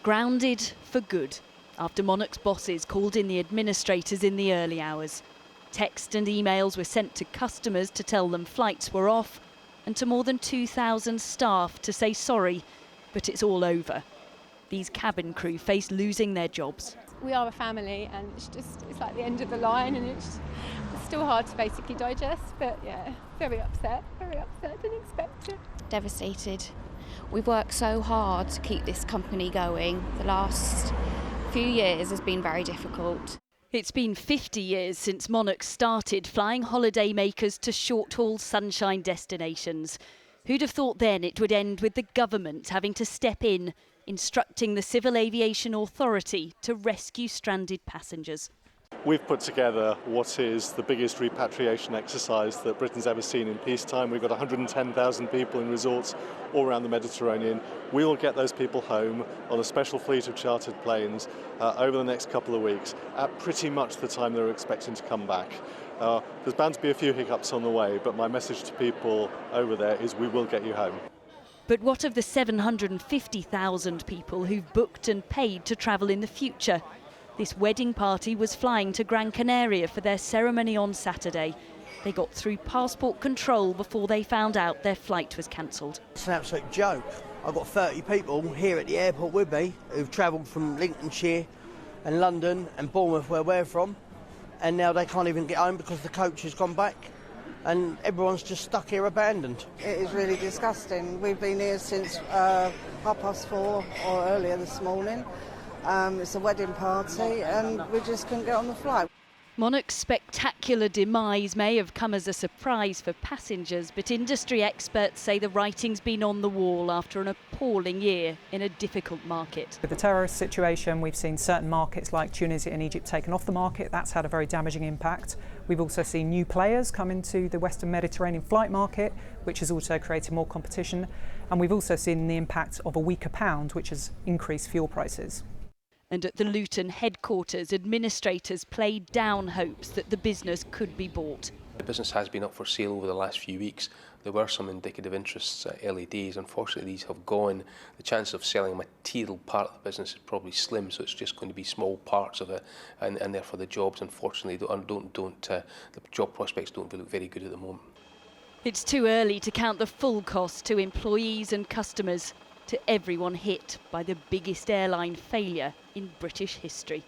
Grounded for good, after Monarch's bosses called in the administrators in the early hours. Text and emails were sent to customers to tell them flights were off, and to more than 2,000 staff to say sorry, but it's all over. These cabin crew face losing their jobs. We are a family, and it's like the end of the line, and it's still hard to basically digest, but yeah, very upset, didn't expect it. Devastated. We've worked so hard to keep this company going. The last few years has been very difficult. It's been 50 years since Monarch started flying holidaymakers to short-haul sunshine destinations. Who'd have thought then it would end with the government having to step in, instructing the Civil Aviation Authority to rescue stranded passengers? We've put together what is the biggest repatriation exercise that Britain's ever seen in peacetime. We've got 110,000 people in resorts all around the Mediterranean. We will get those people home on a special fleet of chartered planes over the next couple of weeks at pretty much the time they're expecting to come back. There's bound to be a few hiccups on the way, but my message to people over there is we will get you home. But what of the 750,000 people who've booked and paid to travel in the future? This wedding party was flying to Gran Canaria for their ceremony on Saturday. They got through passport control before they found out their flight was cancelled. It's an absolute joke. I've got 30 people here at the airport with me who've travelled from Lincolnshire and London and Bournemouth, where we're from, and now they can't even get home because the coach has gone back and everyone's just stuck here abandoned. It is really disgusting. We've been here since 4:30 or earlier this morning. It's a wedding party and we just couldn't get on the flight. Monarch's spectacular demise may have come as a surprise for passengers, but industry experts say the writing's been on the wall after an appalling year in a difficult market. With the terrorist situation, we've seen certain markets like Tunisia and Egypt taken off the market. That's had a very damaging impact. We've also seen new players come into the Western Mediterranean flight market, which has also created more competition. And we've also seen the impact of a weaker pound, which has increased fuel prices. And at the Luton headquarters, administrators played down hopes that the business could be bought. The business has been up for sale over the last few weeks. There were some indicative interests at early days. Unfortunately, these have gone. The chance of selling a material part of the business is probably slim, so it's just going to be small parts of it, and therefore the jobs, unfortunately, the job prospects don't look very good at the moment. It's too early to count the full cost to employees and customers, to everyone hit by the biggest airline failure in British history.